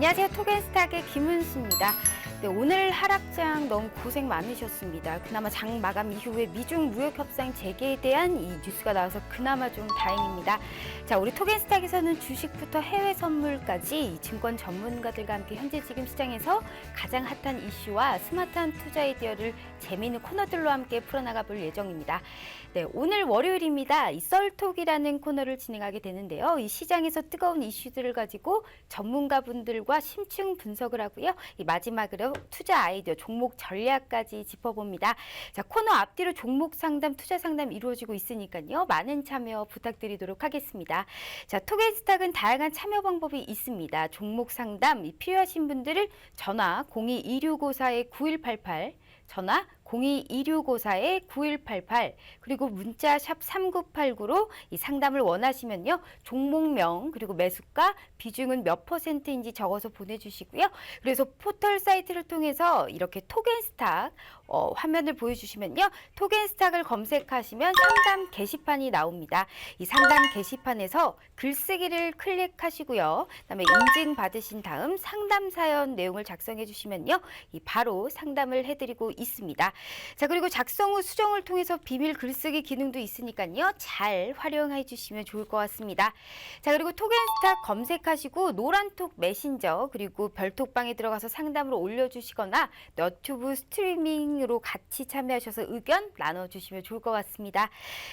안녕하세요. 토겐스탁의 김은수입니다. 네, 오늘 하락장 너무 고생 많으셨습니다. 그나마 장 마감 이후에 미중 무역 협상 재개에 대한 이 뉴스가 나와서 그나마 좀 다행입니다. 자, 우리 토겐스탁에서는 주식부터 해외 선물까지 이 증권 전문가들과 함께 현재 지금 시장에서 가장 핫한 이슈와 스마트한 투자 아이디어를 재미있는 코너들로 함께 풀어나가 볼 예정입니다. 네, 오늘 월요일입니다. 이 썰톡이라는 코너를 진행하게 되는데요. 이 시장에서 뜨거운 이슈들을 가지고 전문가분들과 심층 분석을 하고요. 이 마지막으로 투자 아이디어, 종목 전략까지 짚어봅니다. 자, 코너 앞뒤로 종목 상담, 투자 상담 이루어지고 있으니까요. 많은 참여 부탁드리도록 하겠습니다. 자, 토겐스탁은 다양한 참여 방법이 있습니다. 종목 상담 필요하신 분들은 전화 02-2654-9188, 전화 02-2654-9188 그리고 문자 샵 3989로 이 상담을 원하시면요. 종목명 그리고 매수가 비중은 몇 %인지 적어서 보내주시고요. 그래서 포털 사이트를 통해서 이렇게 토겐스탁 화면을 보여주시면요. 토겐스탁을 검색하시면 상담 게시판이 나옵니다. 이 상담 게시판에서 글쓰기를 클릭하시고요. 그다음에 인증받으신 다음 상담 사연 내용을 작성해 주시면요. 이 바로 상담을 해드리고 있습니다. 자, 그리고 작성 후 수정을 통해서 비밀 글쓰기 기능도 있으니까요. 잘 활용해 주시면 좋을 것 같습니다. 자, 그리고 토겐스탁 검색하시고 노란톡 메신저 그리고 별톡방에 들어가서 상담으로 올려주시거나 너튜브 스트리밍으로 같이 참여하셔서 의견 나눠주시면 좋을 것 같습니다.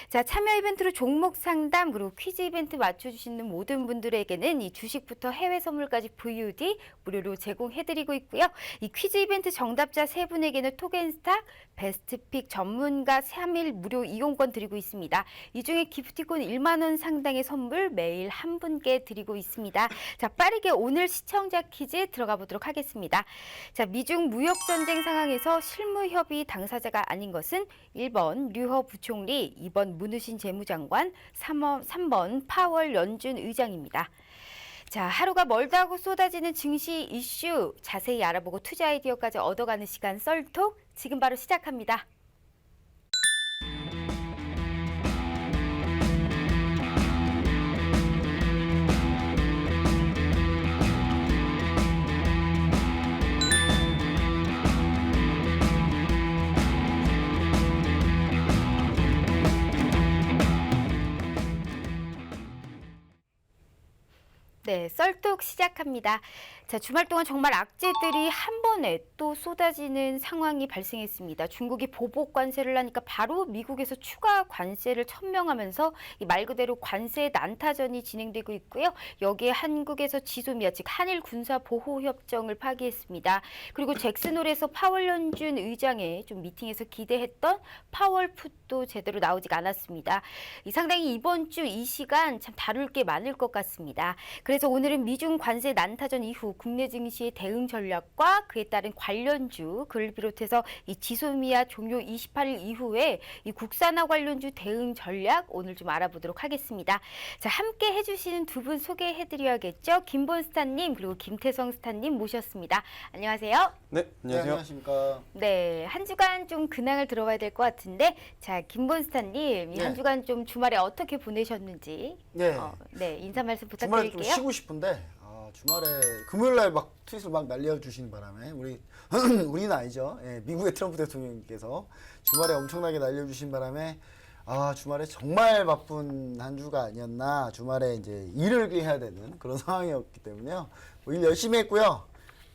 자, 참여 이벤트로 종목 상담 그리고 퀴즈 이벤트 맞춰주시는 모든 분들에게는 이 주식부터 해외 선물까지 VOD 무료로 제공해드리고 있고요. 이 퀴즈 이벤트 정답자 3분에게는 토겐스탁 베스트픽 전문가 3일 무료 이용권 드리고 있습니다. 이 중에 기프티콘 1만 원 상당의 선물 매일 한 분께 드리고 있습니다. 자, 빠르게 오늘 시청자 퀴즈 들어가 보도록 하겠습니다. 자, 미중 무역 전쟁 상황에서 실무 협의 당사자가 아닌 것은 1번 류허 부총리, 2번 문우신 재무장관, 3번 파월 연준 의장입니다. 자, 하루가 멀다 하고 쏟아지는 증시 이슈 자세히 알아보고 투자 아이디어까지 얻어가는 시간 썰톡 지금 바로 시작합니다. 네, 썰톡 시작합니다. 자, 주말 동안 정말 악재들이 한 번에 또 쏟아지는 상황이 발생했습니다. 중국이 보복 관세를 하니까 바로 미국에서 추가 관세를 천명하면서 이 말 그대로 관세 난타전이 진행되고 있고요. 여기에 한국에서 지소미아 즉 한일 군사 보호 협정을 파기했습니다. 그리고 잭슨홀에서 파월 연준 의장의 좀 미팅에서 기대했던 파월 풋도 제대로 나오지가 않았습니다. 상당히 이번 주 이 시간 참 다룰 게 많을 것 같습니다. 그래서 오늘은 미중 관세 난타전 이후 국내 증시의 대응 전략과 그에 따른 관련주, 그를 비롯해서 이 지소미아 종료 28일 이후에 이 국산화 관련주 대응 전략 오늘 좀 알아보도록 하겠습니다. 자, 함께 해주시는 두 분 소개해드려야겠죠. 김본 스타님 그리고 김태성 스타님 모셨습니다. 안녕하세요. 네, 안녕하세요. 네, 안녕하십니까. 네, 한 주간 좀 근황을 들어봐야 될 것 같은데, 자, 김본 스타님, 이 한 주간 좀 주말에 어떻게 보내셨는지, 네. 네, 인사 말씀 주말에 부탁드릴게요. 좀 쉬고 싶은데 주말에 금요일날 막 트윗을 막 날려주시는 바람에 우리는 아니죠. 예, 미국의 트럼프 대통령님께서 주말에 엄청나게 날려주신 바람에 주말에 정말 바쁜 한 주가 아니었나. 주말에 이제 일을 해야 되는 그런 상황이었기 때문에요. 일 열심히 했고요.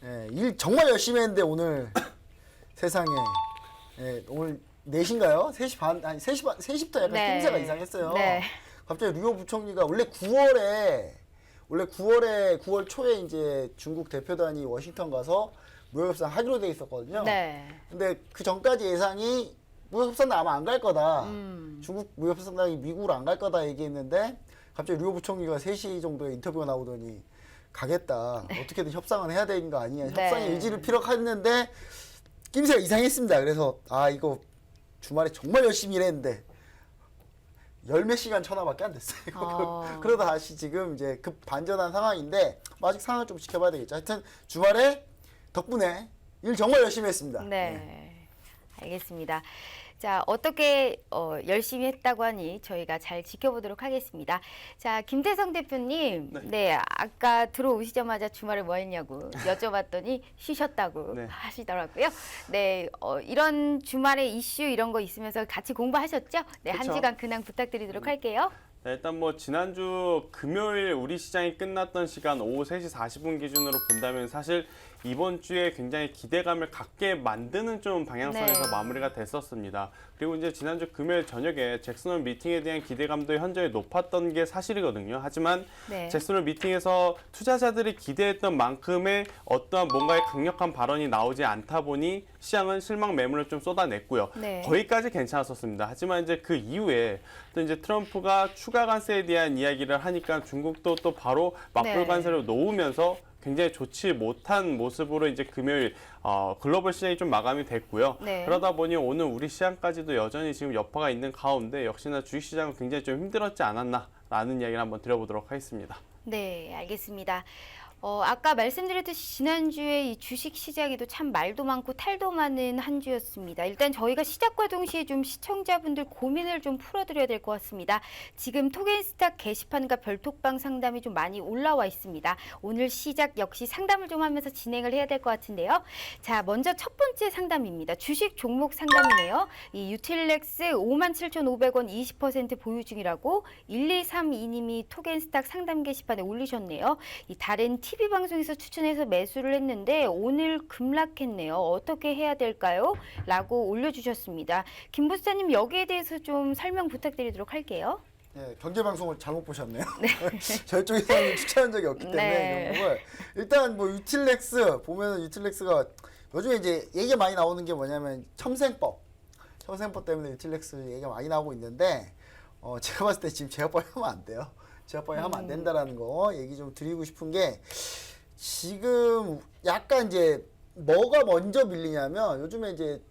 예, 일 정말 열심히 했는데 오늘 세상에 오늘 4시인가요? 3시 반, 아니 3시부터 약간 네. 낌새가 이상했어요. 네. 갑자기 류호 부총리가 원래 9월 초에 이제 중국 대표단이 워싱턴 가서 무역협상 하기로 돼 있었거든요. 네. 근데 그 전까지 예상이 무역협상단 아마 안 갈 거다. 중국 무역협상단이 미국으로 안 갈 거다 얘기했는데 갑자기 류호 부총리가 3시 정도에 인터뷰가 나오더니 가겠다. 어떻게든 협상은 해야 되는 거 아니냐. 네. 협상의 의지를 피력했는데 낌새가 이상했습니다. 그래서 이거 주말에 정말 열심히 일했는데 열몇 시간 전화밖에 안 됐어요. 그러다 다시 지금 이제 급 반전한 상황인데 아직 상황을 좀 지켜봐야 되겠죠. 하여튼 주말에 덕분에 일 정말 열심히 했습니다. 네. 알겠습니다. 자, 어떻게 열심히 했다고 하니 저희가 잘 지켜보도록 하겠습니다. 자, 김대성 대표님, 네, 아까 들어오시자마자 주말에 뭐 했냐고 여쭤봤더니 쉬셨다고 네. 하시더라고요. 네, 이런 주말에 이슈 이런 거 있으면서 같이 공부하셨죠? 네, 한 그쵸. 시간 근황 부탁드리도록 할게요. 네, 일단 뭐 지난주 금요일 우리 시장이 끝났던 시간 오후 3시 40분 기준으로 본다면 사실 이번 주에 굉장히 기대감을 갖게 만드는 좀 방향성에서 네. 마무리가 됐었습니다. 그리고 이제 지난주 금요일 저녁에 잭슨홀 미팅에 대한 기대감도 현저히 높았던 게 사실이거든요. 하지만 네. 잭슨홀 미팅에서 투자자들이 기대했던 만큼의 어떠한 뭔가의 강력한 발언이 나오지 않다 보니 시장은 실망 매물을 좀 쏟아냈고요. 네. 거기까지 괜찮았었습니다. 하지만 이제 그 이후에 또 이제 트럼프가 추가 관세에 대한 이야기를 하니까 중국도 또 바로 맞불 네. 관세를 놓으면서 굉장히 좋지 못한 모습으로 이제 금요일 글로벌 시장이 좀 마감이 됐고요. 네. 그러다 보니 오늘 우리 시장까지도 여전히 지금 여파가 있는 가운데 역시나 주식시장은 굉장히 좀 힘들었지 않았나라는 이야기를 한번 드려보도록 하겠습니다. 네, 알겠습니다. 아까 말씀드렸듯이 지난주에 이 주식 시장에도 참 말도 많고 탈도 많은 한 주였습니다. 일단 저희가 시작과 동시에 좀 시청자분들 고민을 좀 풀어드려야 될 것 같습니다. 지금 토겐스탁 게시판과 별톡방 상담이 좀 많이 올라와 있습니다. 오늘 시작 역시 상담을 좀 하면서 진행을 해야 될 것 같은데요. 자, 먼저 첫 번째 상담입니다. 주식 종목 상담이네요. 이 유틸렉스 57,500원 20% 보유 중이라고 1232님이 토겐스탁 상담 게시판에 올리셨네요. 이 다른 TV 방송에서 추천해서 매수를 했는데 오늘 급락했네요. 어떻게 해야 될까요? 라고 올려주셨습니다. 김 부사님 여기에 대해서 좀 설명 부탁드리도록 할게요. 네, 경제방송을 잘못 보셨네요. 저희 쪽에서는 추천한 적이 없기 때문에 이 종목을 일단 뭐 유틸렉스 보면은 유틸렉스가 요즘에 이제 얘기가 많이 나오는 게 뭐냐면 첨생법 때문에 유틸렉스 얘기가 많이 나오고 있는데 제가 봤을 때 지금 제약바이오 하면 안 돼요. 제약바이오 하면 안 된다라는 거 얘기 좀 드리고 싶은 게 지금 약간 이제 뭐가 먼저 밀리냐면 요즘에 이제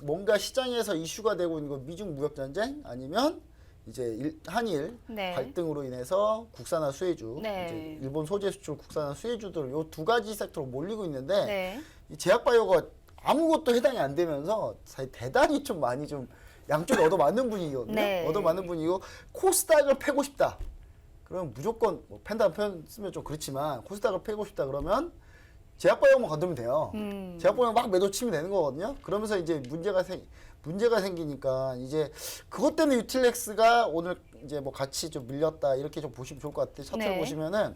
뭔가 시장에서 이슈가 되고 있는 거 미중 무역 전쟁 아니면 이제 한일 네. 갈등으로 인해서 국산화 수혜주, 네. 이제 일본 소재 수출 국산화 수혜주들 요 두 가지 섹터로 몰리고 있는데 네. 이 제약바이오가 아무것도 해당이 안 되면서 대단히 좀 많이 좀 양쪽에 얻어맞는 분위기거든요. 네. 얻어맞는 분위기고 코스닥을 패고 싶다. 그러면 무조건 뭐 팬다는 표현 쓰면 좀 그렇지만 코스닥을 패고 싶다 그러면 제약바이오만 건드면 돼요. 제약바이오 막 매도 치면 되는 거거든요. 그러면서 이제 문제가 생기니까 이제 그것 때문에 유틸렉스가 오늘 이제 뭐 같이 좀 밀렸다 이렇게 좀 보시면 좋을 것 같아요. 차트를 네. 보시면은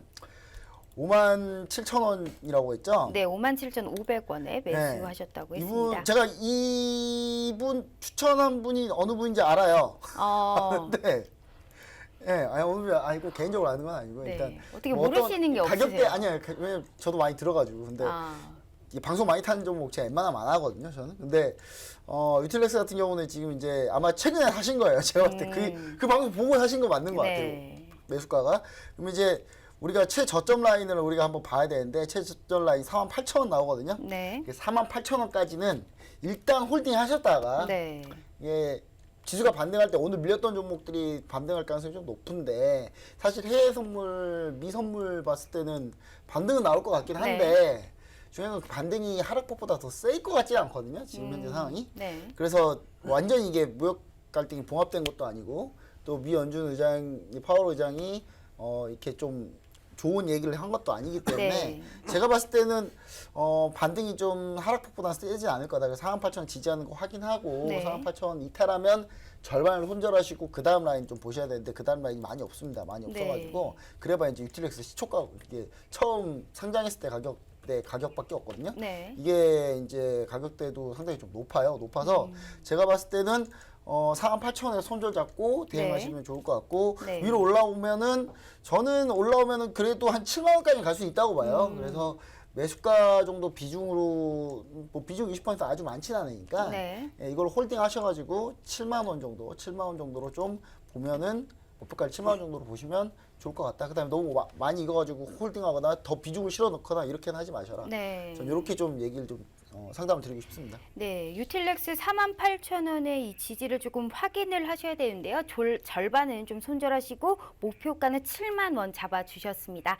57,000원이라고 했죠. 네, 57,500원에 매수하셨다고 했습니다. 이분 제가 이분 추천한 분이 어느 분인지 알아요. 네. 예, 아니 오늘 아니고 개인적으로 아는 건 아니고 네. 일단 어떻게 뭐 어떤 모르시는 게 가격대 없으세요? 아니야. 왜냐면 저도 많이 들어가지고 근데 이 방송 많이 타는 종목 제가 웬만하면 안 하거든요, 저는. 근데 유틸렉스 같은 경우는 지금 이제 아마 최근에 하신 거예요. 제가 봤을 때 그 방송 보고 하신 거 맞는 것 같아요. 네. 매수가가. 그럼 이제 우리가 최저점 라인을 우리가 한번 봐야 되는데 최저점 라인 48,000원 나오거든요. 네. 48,000원까지는 일단 홀딩 하셨다가 네. 이게 지수가 반등할 때 오늘 밀렸던 종목들이 반등할 가능성이 좀 높은데 사실 해외 선물, 미 선물 봤을 때는 반등은 나올 것 같긴 한데 중요한 건 반등이 하락폭보다 더 세일 것 같지 않거든요. 지금 현재 상황이. 네. 그래서 완전히 이게 무역 갈등이 봉합된 것도 아니고 또 미 연준 의장, 파월 의장이 이렇게 좀 좋은 얘기를 한 것도 아니기 때문에 네. 제가 봤을 때는 반등이 좀 하락폭보다 세지 않을 거다. 그래서 48,000원 지지하는 거 확인하고 네. 48,000원 이탈하면 절반을 손절하시고 그 다음 라인 좀 보셔야 되는데 그 다음 라인이 많이 없습니다. 많이 네. 없어가지고 그래봐야 이제 유틸렉스 시초가 이게 처음 상장했을 때 가격밖에 없거든요. 네. 이게 이제 가격대도 상당히 좀 높아서 제가 봤을 때는 48,000원에 손절 잡고 대응하시면 좋을 것 같고 네. 위로 올라오면은 저는 올라오면은 그래도 한 7만 원까지 갈 수 있다고 봐요. 그래서 매수가 정도 비중으로 뭐 비중 20% 아주 많진 않으니까 네. 예, 이걸 홀딩 하셔가지고 7만 원 정도로 좀 보면은 목표가를 7만 원 정도로 보시면 좋을 것 같다. 그다음에 너무 많이 익어가지고 홀딩하거나 더 비중을 실어 넣거나 이렇게는 하지 마셔라. 네. 전 이렇게 좀 얘기를 좀 상담을 드리고 싶습니다. 네, 유틸렉스 48,000원의 이 지지를 조금 확인을 하셔야 되는데요. 절반은 좀 손절하시고 목표가는 7만 원 잡아주셨습니다.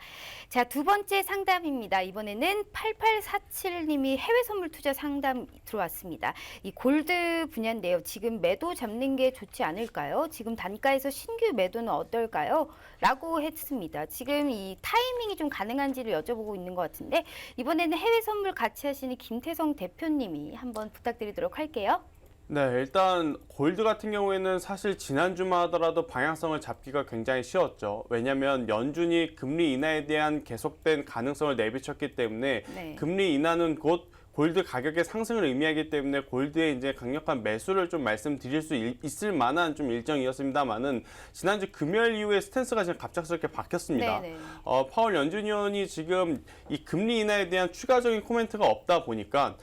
자, 두 번째 상담입니다. 이번에는 8847님이 해외 선물 투자 상담 들어왔습니다. 이 골드 분야인데요. 지금 매도 잡는 게 좋지 않을까요? 지금 단가에서 신규 매도는 어떨까요? 라고 했습니다. 지금 이 타이밍이 좀 가능한지를 여쭤보고 있는 것 같은데 이번에는 해외 선물 같이 하시는 김태성 대표님이 한번 부탁드리도록 할게요. 네, 일단 골드 같은 경우에는 사실 지난주만 하더라도 방향성을 잡기가 굉장히 쉬웠죠. 왜냐하면 연준이 금리 인하에 대한 계속된 가능성을 내비쳤기 때문에 네. 금리 인하는 곧 골드 가격의 상승을 의미하기 때문에 골드에 이제 강력한 매수를 좀 말씀드릴 수 있을 만한 좀 일정이었습니다만은 지난주 금요일 이후에 스탠스가 지금 갑작스럽게 바뀌었습니다. 네네. 파월 연준 의원이 지금 이 금리 인하에 대한 추가적인 코멘트가 없다 보니까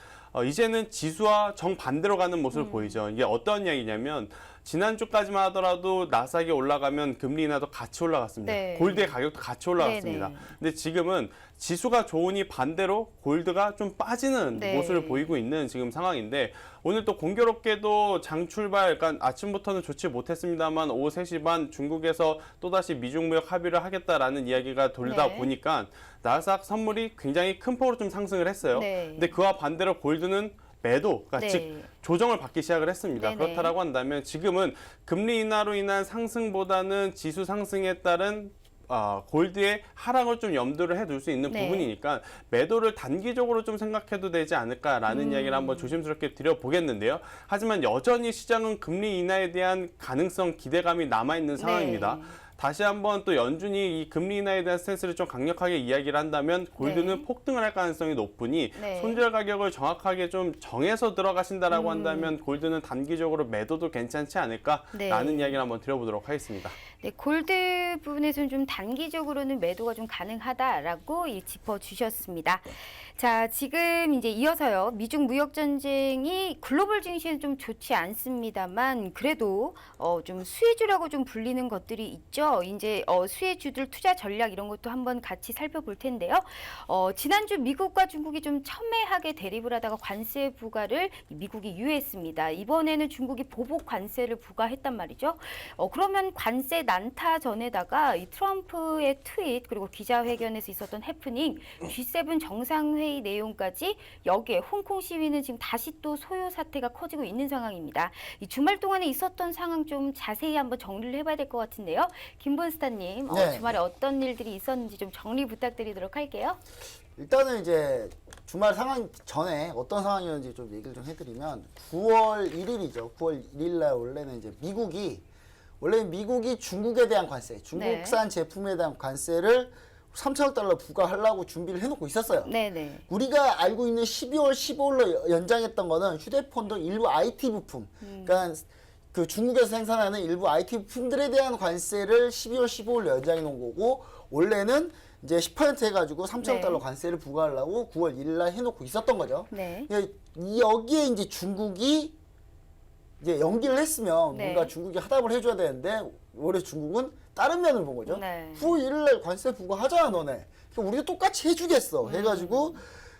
이제는 지수와 정반대로 가는 모습을 보이죠. 이게 어떤 이야기냐면 지난주까지만 하더라도 나스닥이 올라가면 금리 인하도 같이 올라갔습니다. 네. 골드의 가격도 같이 올라갔습니다. 네네. 근데 지금은 지수가 좋으니 반대로 골드가 좀 빠지는 네. 모습을 보이고 있는 지금 상황인데 오늘 또 공교롭게도 장 출발, 그러니까 아침부터는 좋지 못했습니다만 오후 3시 반 중국에서 또다시 미중무역 합의를 하겠다라는 이야기가 돌다 네. 보니까 나스닥 선물이 굉장히 큰 폭으로 좀 상승을 했어요. 네. 근데 그와 반대로 골드는 매도, 그러니까 네. 즉 조정을 받기 시작을 했습니다. 네네. 그렇다라고 한다면 지금은 금리 인하로 인한 상승보다는 지수 상승에 따른 골드의 하락을 좀 염두를 해둘 수 있는 네. 부분이니까 매도를 단기적으로 좀 생각해도 되지 않을까라는 이야기를 한번 조심스럽게 드려보겠는데요. 하지만 여전히 시장은 금리 인하에 대한 가능성, 기대감이 남아있는 상황입니다. 네. 다시 한번 또 연준이 이 금리 인하에 대한 스탠스를 좀 강력하게 이야기를 한다면 골드는 네. 폭등을 할 가능성이 높으니 네. 손절 가격을 정확하게 좀 정해서 들어가신다라고 한다면 골드는 단기적으로 매도도 괜찮지 않을까라는 네. 이야기를 한번 드려보도록 하겠습니다. 네, 골드 부분에서는 좀 단기적으로는 매도가 좀 가능하다라고 짚어주셨습니다. 자, 지금 이제 이어서요. 미중 무역 전쟁이 글로벌 증시에는 좀 좋지 않습니다만 그래도 좀 수혜주라고 좀 불리는 것들이 있죠. 이제 수혜주들 투자 전략 이런 것도 한번 같이 살펴볼 텐데요. 지난주 미국과 중국이 좀 첨예하게 대립을 하다가 관세 부과를 미국이 유예했습니다. 이번에는 중국이 보복 관세를 부과했단 말이죠. 그러면 관세 난타 전에다가 이 트럼프의 트윗 그리고 기자회견에서 있었던 해프닝 G7 정상회의 내용까지 여기에 홍콩 시위는 지금 다시 또 소요 사태가 커지고 있는 상황입니다. 이 주말 동안에 있었던 상황 좀 자세히 한번 정리를 해봐야 될 것 같은데요. 김본스타님 네. 주말에 어떤 일들이 있었는지 좀 정리 부탁드리도록 할게요. 일단은 이제 주말 상황 전에 어떤 상황이었는지 좀 얘기를 좀 해드리면 9월 1일이죠. 9월 1일 날 원래는 이제 미국이 중국에 대한 관세, 중국산 네. 제품에 대한 관세를 3천억 달러 부과하려고 준비를 해놓고 있었어요. 네네. 우리가 알고 있는 12월 15일로 연장했던 거는 휴대폰 등 일부 IT 부품, 그러니까 그 중국에서 생산하는 일부 IT 부품들에 대한 관세를 12월 15일로 연장해 놓은 거고 원래는 이제 10% 해가지고 3천억 네. 달러 관세를 부과하려고 9월 1일 날 해놓고 있었던 거죠. 네. 여기에 이제 중국이 이제 연기를 했으면 네. 뭔가 중국이 화답을 해줘야 되는데 올해 중국은 다른 면을 본 거죠. 네. 9월 1일 날 관세 부과하잖아 너네. 그러니까 우리가 똑같이 해주겠어. 해가지고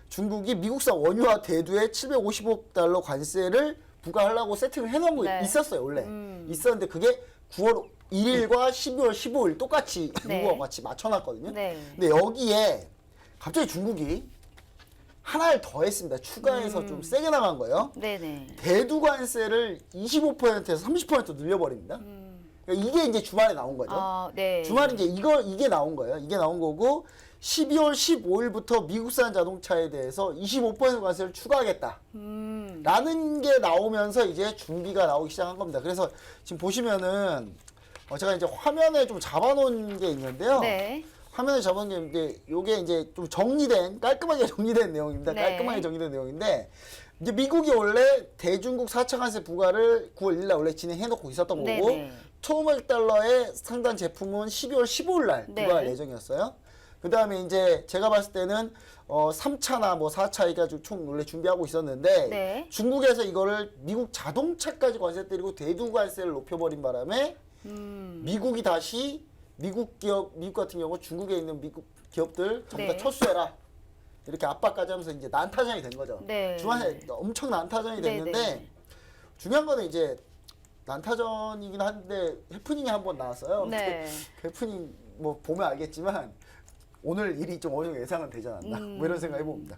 중국이 미국산 원유와 대두에 750억 달러 관세를 부과하려고 세팅을 해놓은 거 네. 있었어요 원래. 있었는데 그게 9월 1일과 12월 15일 똑같이 네. 미국하고 같이 맞춰놨거든요. 네. 근데 여기에 갑자기 중국이 하나를 더 했습니다. 추가해서 좀 세게 나간 거예요. 네네. 대두 관세를 25%에서 30% 늘려버립니다. 그러니까 이게 이제 주말에 나온 거죠. 네. 주말에 이제 이게 나온 거예요. 이게 나온 거고 12월 15일부터 미국산 자동차에 대해서 25% 관세를 추가하겠다. 라는 게 나오면서 이제 준비가 나오기 시작한 겁니다. 그래서 지금 보시면은 제가 이제 화면에 좀 잡아놓은 게 있는데요. 네. 화면에 잡아놓은 게 있는데 요게 이제 좀 깔끔하게 정리된 내용입니다. 네. 깔끔하게 정리된 내용인데 이제 미국이 원래 대중국 4차 관세 부과를 9월 1일 날 원래 진행해놓고 있었던 거고 네네. 1,500달러의 상당 제품은 12월 15일 날 네. 부과할 예정이었어요. 그 다음에 이제 제가 봤을 때는 3차나 뭐 4차 해가지고 총 원래 준비하고 있었는데 네. 중국에서 이거를 미국 자동차까지 관세 때리고 대두 관세를 높여버린 바람에 미국이 다시 미국 같은 경우 중국에 있는 미국 기업들 전부 다 네. 철수해라. 이렇게 압박까지 하면서 이제 난타전이 된 거죠. 네. 주말에 엄청 난타전이 네, 됐는데 네. 중요한 거는 이제 난타전이긴 한데 해프닝이 한 번 나왔어요. 네. 그 해프닝 뭐 보면 알겠지만 오늘 일이 좀 어느 정도 예상은 되지 않았나 뭐 이런 생각 해봅니다.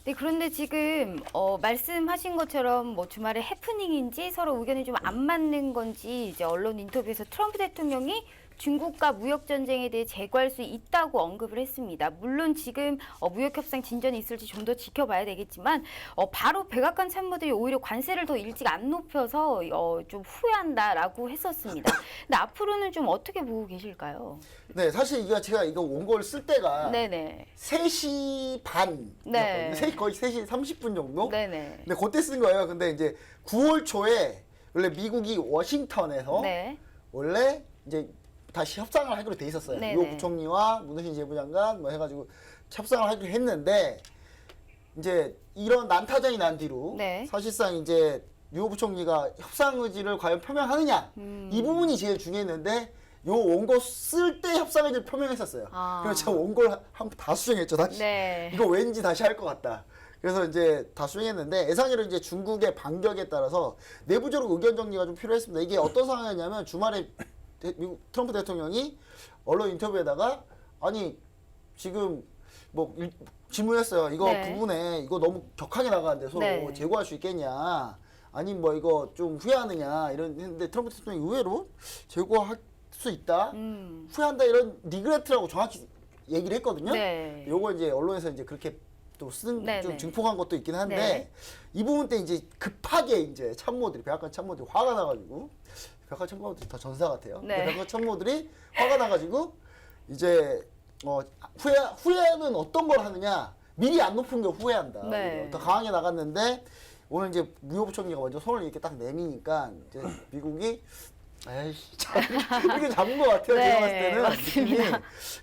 네, 그런데 지금 말씀하신 것처럼 뭐 주말에 해프닝인지 서로 의견이 좀 안 맞는 건지 이제 언론 인터뷰에서 트럼프 대통령이 중국과 무역 전쟁에 대해 제고할 수 있다고 언급을 했습니다. 물론 지금 무역 협상 진전이 있을지 좀 더 지켜봐야 되겠지만 바로 백악관 참모들이 오히려 관세를 더 일찍 안 높여서 좀 후회한다라고 했었습니다. 근데 앞으로는 좀 어떻게 보고 계실까요? 네, 사실 제가 이거 원고를 쓸 때가 네네. 3시 반, 네. 거의 3시 30분 정도? 네네. 근데 그때 쓴 거예요. 근데 이제 9월 초에 원래 미국이 워싱턴에서 네. 원래 이제 다시 협상을 하기로 돼 있었어요. 네네. 유 부총리와 문호신 재무장관 뭐 해가지고 협상을 하기로 했는데 이제 이런 난타전이 난 뒤로 네. 사실상 이제 유 부총리가 협상 의지를 과연 표명하느냐 이 부분이 제일 중요했는데 요 원고 쓸 때 협상 의지를 표명했었어요. 아. 그래서 제가 원고를 다 수정했죠. 다시 네. 이거 왠지 다시 할 것 같다. 그래서 이제 다 수정했는데 예상외로 이제 중국의 반격에 따라서 내부적으로 의견 정리가 좀 필요했습니다. 이게 어떤 상황이었냐면 주말에 미국 트럼프 대통령이 언론 인터뷰에다가 아니 지금 뭐 질문했어요. 이거 네. 부분에 이거 너무 격하게 나가는데 서로 네. 제고할 수 있겠냐? 아니 뭐 이거 좀 후회하느냐 이런 했는데 트럼프 대통령이 의외로 제고할 수 있다. 후회한다 이런 리그레트라고 정확히 얘기를 했거든요. 네. 요거 이제 언론에서 이제 그렇게 또 쓴 네, 좀 네. 증폭한 것도 있긴 한데 네. 이 부분 때 이제 급하게 이제 참모들이 백악관 참모들이 화가 나가지고 백악관 참모들이 더 전사 같아요. 네. 백악관 참모들이 화가 나가지고 이제 후회는 어떤 걸 하느냐 미리 안 높은 게 후회한다. 네. 더 강하게 나갔는데 오늘 이제 무효부총리가 먼저 손을 이렇게 딱 내미니까 이제 미국이 에이씨 이렇게 잡은 것 같아요. 네, 제가 봤을 때는 맞습니다.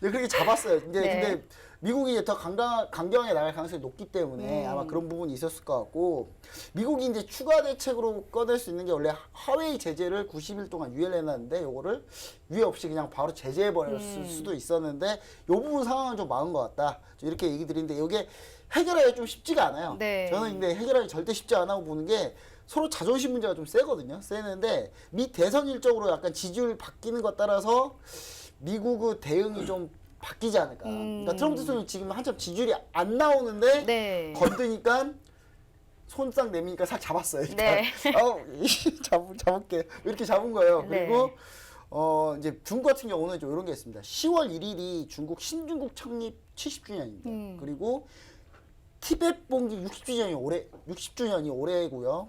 느낌이 그렇게 잡았어요. 이제 네. 근데 미국이 이제 더 강경하게 나갈 가능성이 높기 때문에 아마 그런 부분이 있었을 것 같고 미국이 이제 추가 대책으로 꺼낼 수 있는 게 원래 하웨이 제재를 90일 동안 유예해놨는데 요거를 유예 없이 그냥 바로 제재해버렸을 수도 있었는데 요 부분 상황은 좀 막은 것 같다. 이렇게 얘기 드리는데 이게 해결하기가 좀 쉽지가 않아요. 네. 저는 근데 해결하기 절대 쉽지 않다고 보는 게 서로 자존심 문제가 좀 세거든요. 세는데 미 대선 일적으로 약간 지지율 바뀌는 것 따라서 미국의 대응이 좀 바뀌지 않을까. 그러니까 트럼프 대통령이 지금 한참 지지율이 안 나오는데 네. 건드니까 손싹 내미니까 싹 잡았어요. 일단. 네. 잡을게 이렇게 잡은 거예요. 네. 그리고 이제 중국 같은 경우는 좀 이런 게 있습니다. 10월 1일이 중국 신중국 창립 70주년입니다. 그리고 티벳 봉기 60주년이 올해고요.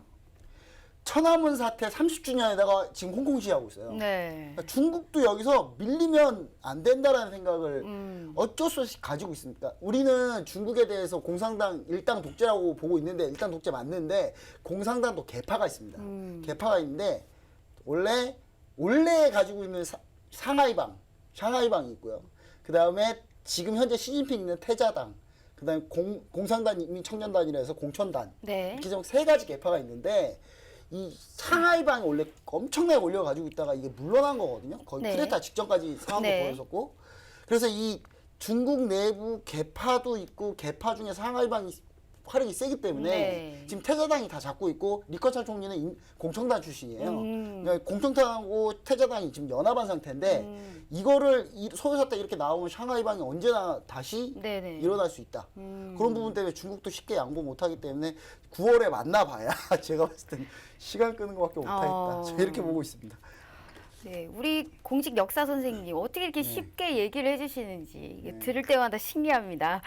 천안문 사태 30주년에다가 지금 홍콩 시하고 있어요. 네. 그러니까 중국도 여기서 밀리면 안 된다라는 생각을 어쩔 수 없이 가지고 있습니다. 우리는 중국에 대해서 공산당 일당 독재라고 보고 있는데 일당 독재 맞는데 공산당도 개파가 있습니다. 개파가 있는데 원래 가지고 있는 샹하이방이 있고요. 그 다음에 지금 현재 시진핑 있는 태자당, 그 다음에 공산당 인민청년단이라 해서 공천단 네. 이렇게 좀 세 가지 개파가 있는데 이 상하이방이 원래 엄청나게 올려가지고 있다가 이게 물러난 거거든요. 거의 네. 쿠데타 직전까지 상황도 네. 보였었고. 그래서 이 중국 내부 개파도 있고 개파 중에 상하이방이 화력이 세기 때문에 네. 지금 태자당이 다 잡고 있고 리커창 총리는 공청단 출신이에요. 그러니까 공청단하고 태자당이 지금 연합한 상태인데 이거를 소요사태 이렇게 나오면 샹하이방이 언제나 다시 네네. 일어날 수 있다. 그런 부분 때문에 중국도 쉽게 양보 못하기 때문에 9월에 만나봐야 제가 봤을 땐 시간 끄는 것밖에 못하겠다. 저 이렇게 보고 있습니다. 네, 우리 공식 역사 선생님 어떻게 이렇게 쉽게 얘기를 해주시는지 이게 들을 때마다 신기합니다.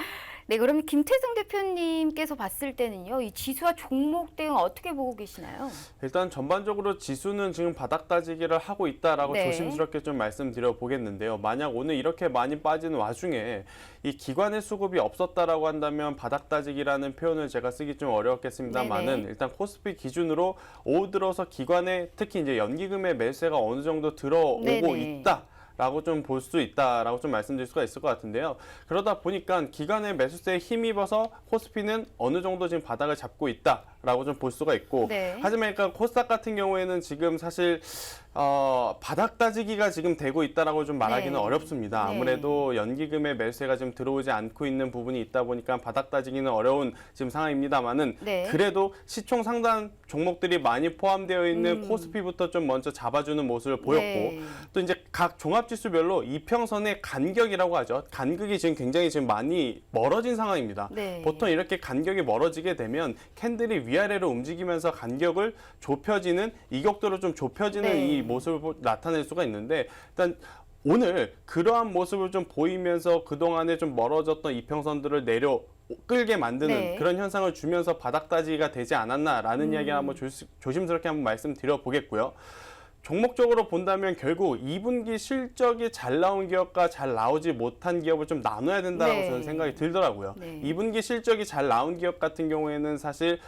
네, 그러면 김태성 대표님께서 봤을 때는요, 이 지수와 종목 대응 어떻게 보고 계시나요? 일단 전반적으로 지수는 지금 바닥 다지기를 하고 있다라고 네. 조심스럽게 좀 말씀드려 보겠는데요. 만약 오늘 이렇게 많이 빠지는 와중에 이 기관의 수급이 없었다라고 한다면 바닥 다지기라는 표현을 제가 쓰기 좀 어려웠겠습니다만은 네네. 일단 코스피 기준으로 오후 들어서 기관의 특히 이제 연기금의 매수세가 어느 정도 들어오고 네네. 있다. 라고 좀 볼 수 있다라고 좀 말씀드릴 수가 있을 것 같은데요. 그러다 보니까 기관의 매수세에 힘입어서 코스피는 어느 정도 지금 바닥을 잡고 있다. 라고 좀 볼 수가 있고 네. 하지만 그러니까 코스닥 같은 경우에는 지금 사실 바닥 따지기가 지금 되고 있다라고 좀 말하기는 네. 어렵습니다. 네. 아무래도 연기금의 매수세가 지금 들어오지 않고 있는 부분이 있다 보니까 바닥 따지기는 어려운 지금 상황입니다만은 네. 그래도 시총 상단 종목들이 많이 포함되어 있는 코스피부터 좀 먼저 잡아주는 모습을 보였고 네. 또 이제 각 종합지수별로 이평선의 간격이라고 하죠. 간격이 지금 굉장히 지금 많이 멀어진 상황입니다. 네. 보통 이렇게 간격이 멀어지게 되면 캔들이 위아래로 움직이면서 간격을 좁혀지는 이격도로 좀 좁혀지는 네. 이 모습을 나타낼 수가 있는데 일단 오늘 그러한 모습을 좀 보이면서 그동안에 좀 멀어졌던 이평선들을 내려 끌게 만드는 네. 그런 현상을 주면서 바닥 따지기가 되지 않았나라는 이야기 한번 조심스럽게 한번 말씀드려 보겠고요. 종목적으로 본다면 결국 2분기 실적이 잘 나온 기업과 잘 나오지 못한 기업을 좀 나눠야 된다고 네. 저는 생각이 들더라고요. 네. 2분기 실적이 잘 나온 기업 같은 경우에는 사실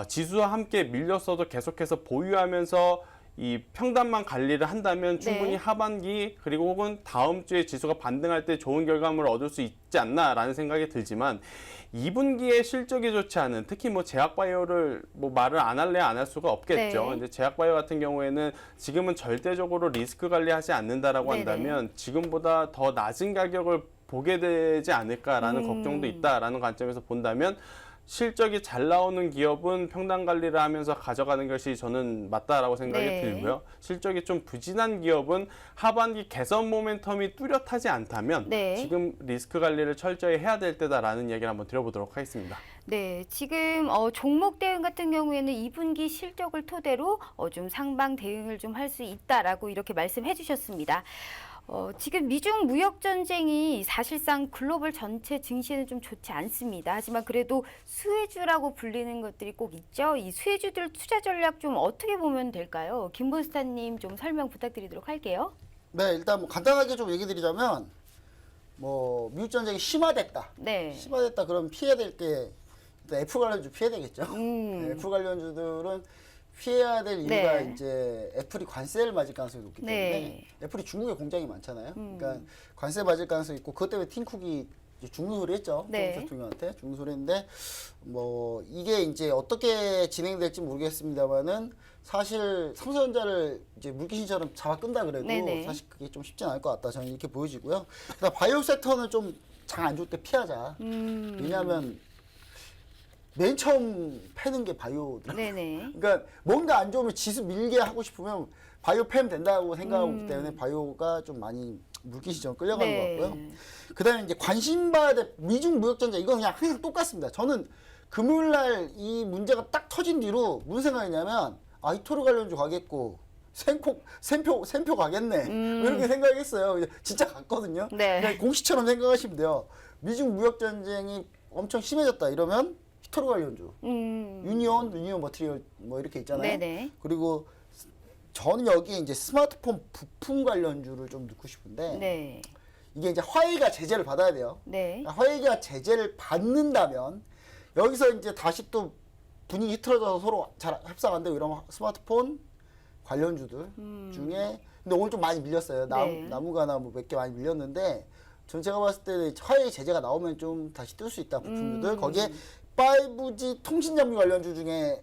지수와 함께 밀렸어도 계속해서 보유하면서 이 평단만 관리를 한다면 충분히 네. 하반기 그리고 혹은 다음 주에 지수가 반등할 때 좋은 결과물을 얻을 수 있지 않나라는 생각이 들지만 2분기에 실적이 좋지 않은 특히 뭐 제약바이오를 뭐 말을 안 할래 안 할 수가 없겠죠. 네. 근데 제약바이오 같은 경우에는 지금은 절대적으로 리스크 관리하지 않는다라고 네네. 한다면 지금보다 더 낮은 가격을 보게 되지 않을까라는 걱정도 있다라는 관점에서 본다면 실적이 잘 나오는 기업은 평단 관리를 하면서 가져가는 것이 저는 맞다라고 생각이 네. 들고요. 실적이 좀 부진한 기업은 하반기 개선 모멘텀이 뚜렷하지 않다면 네. 지금 리스크 관리를 철저히 해야 될 때다라는 얘기를 한번 드려보도록 하겠습니다. 네, 지금 종목 대응 같은 경우에는 2분기 실적을 토대로 좀 상방 대응을 좀 할 수 있다라고 이렇게 말씀해 주셨습니다. 지금 미중 무역 전쟁이 사실상 글로벌 전체 증시는 좀 좋지 않습니다. 하지만 그래도 수혜주라고 불리는 것들이 꼭 있죠. 이 수혜주들 투자 전략 좀 어떻게 보면 될까요? 김본스타님 좀 설명 부탁드리도록 할게요. 네, 일단 뭐 간단하게 좀 얘기 드리자면 뭐 미국 전쟁이 심화됐다. 네. 심화됐다 그러면 피해야 될 게 일단 F 관련주 피해야 되겠죠. 음. 네, F 관련주들은 피해야 될 이유가 네. 이제 애플이 관세를 맞을 가능성이 높기 때문에 네. 애플이 중국에 공장이 많잖아요. 그러니까 관세 맞을 가능성이 있고 그것 때문에 팀쿡이 이제 죽는 소리 했죠. 네. 트럼프 대통령한테 죽는 소리 했는데 뭐 이게 이제 어떻게 진행될지 모르겠습니다만은 사실 삼성전자를 이제 물귀신처럼 잡아 끈다 그래도 네네. 사실 그게 좀 쉽진 않을 것 같다. 저는 이렇게 보여지고요. 그다음 바이오 섹터는 좀 장 안 좋을 때 피하자. 왜냐하면 맨 처음 패는 게 바이오더라고요. 네네. 그러니까 뭔가 안 좋으면 지수 밀게 하고 싶으면 바이오 패면 된다고 생각하고 있기 때문에 바이오가 좀 많이 물귀신 좀 끌려가는 네. 것 같고요. 그다음에 이제 관심받아야 될 미중 무역 전쟁 이건 그냥 항상 똑같습니다. 저는 금요일 날 이 문제가 딱 터진 뒤로 무슨 생각이냐면 이토르 관련주 가겠고 샘표 가겠네. 이렇게 생각했어요. 진짜 갔거든요. 네. 그냥 공시처럼 생각하시면 돼요. 미중 무역 전쟁이 엄청 심해졌다 이러면 히토르 관련주, 유니온 머티리얼 뭐 이렇게 있잖아요. 네네. 그리고 저는 여기에 이제 스마트폰 부품 관련주를 좀 넣고 싶은데 네. 이게 이제 화웨이가 제재를 받아야 돼요. 네. 화웨이가 제재를 받는다면 여기서 이제 다시 또 분위기 흐트러져서 서로 잘 협상 안 되고 이러면 스마트폰 관련주들 중에 근데 오늘 좀 많이 밀렸어요. 네. 나무가나 뭐 몇 개 많이 밀렸는데 전 제가 봤을 때는 화웨이 제재가 나오면 좀 다시 뜰 수 있다 부품주들 거기에 5G 통신 장비 관련주 중에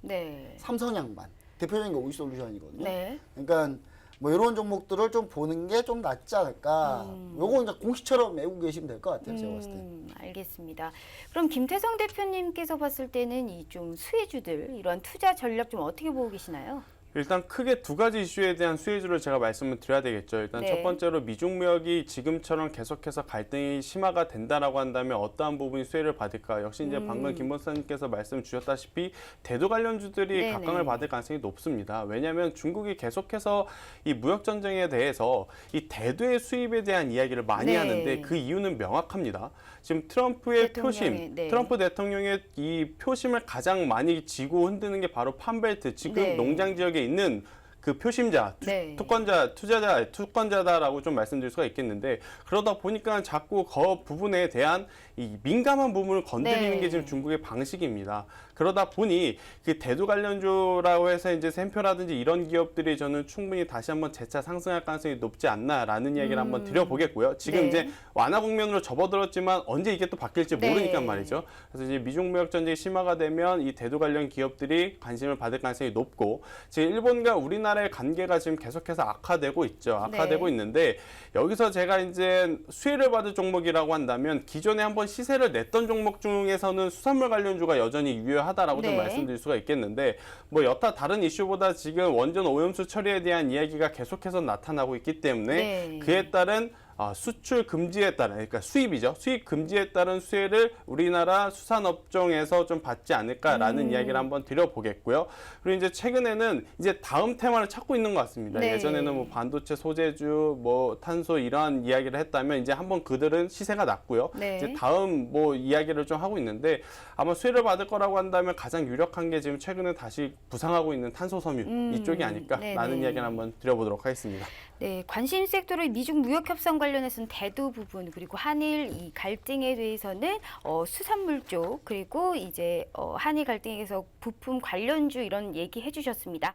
네. 삼성양만 대표적인 게 오이솔루션이거든요. 네. 그러니까 뭐 이런 종목들을 좀 보는 게 좀 낫지 않을까. 요거 이제 공시처럼 외우고 계시면 될 것 같아요. 제가 봤을 때. 알겠습니다. 그럼 김태성 대표님께서 봤을 때는 이 좀 수혜주들 이런 투자 전략 좀 어떻게 보고 계시나요? 일단 크게 두 가지 이슈에 대한 수혜주를 제가 말씀을 드려야 되겠죠. 일단 네. 첫 번째로 미중 무역이 지금처럼 계속해서 갈등이 심화가 된다라고 한다면 어떠한 부분이 수혜를 받을까? 역시 이제 방금 김 박사님께서 말씀 주셨다시피 대도 관련주들이 네네. 각광을 받을 가능성이 높습니다. 왜냐하면 중국이 계속해서 이 무역 전쟁에 대해서 이 대도의 수입에 대한 이야기를 많이 네. 하는데 그 이유는 명확합니다. 지금 트럼프의 대통령의, 표심, 네. 트럼프 대통령의 이 표심을 가장 많이 쥐고 흔드는 게 바로 판벨트, 지금 네. 농장 지역에 있는 그 표심자, 네. 투권자다라고 좀 말씀드릴 수가 있겠는데 그러다 보니까 자꾸 그 부분에 대한 이 민감한 부분을 건드리는 네. 게 지금 중국의 방식입니다. 그러다 보니 그 대두 관련주라고 해서 이제 샘표라든지 이런 기업들이 저는 충분히 다시 한번 재차 상승할 가능성이 높지 않나라는 이야기를 한번 드려보겠고요. 지금 네. 이제 완화 국면으로 접어들었지만 언제 이게 또 바뀔지 네. 모르니까 말이죠. 그래서 이제 미중 무역 전쟁이 심화가 되면 이 대두 관련 기업들이 관심을 받을 가능성이 높고 지금 일본과 우리나라의 관계가 지금 계속해서 악화되고 있죠. 악화되고 네. 있는데 여기서 제가 이제 수혜를 받을 종목이라고 한다면 기존에 한번 시세를 냈던 종목 중에서는 수산물 관련주가 여전히 유효하다라고 좀 네. 말씀드릴 수가 있겠는데 뭐 여타 다른 이슈보다 지금 원전 오염수 처리에 대한 이야기가 계속해서 나타나고 있기 때문에 네. 그에 따른 수출 금지에 따른 그러니까 수입이죠. 수입 금지에 따른 수혜를 우리나라 수산업종에서 좀 받지 않을까라는 이야기를 한번 드려보겠고요. 그리고 이제 최근에는 이제 다음 테마를 찾고 있는 것 같습니다. 네. 예전에는 뭐 반도체 소재주, 뭐 탄소 이러한 이야기를 했다면 이제 한번 그들은 시세가 낮고요. 네. 이제 다음 뭐 이야기를 좀 하고 있는데 아마 수혜를 받을 거라고 한다면 가장 유력한 게 지금 최근에 다시 부상하고 있는 탄소 섬유 이쪽이 아닐까라는 네네. 이야기를 한번 드려보도록 하겠습니다. 네, 관심 섹터의 미중 무역 협상 관련해서는 대두 부분 그리고 한일 이 갈등에 대해서는 수산물 쪽 그리고 이제 한일 갈등에서 부품 관련주 이런 얘기 해주셨습니다.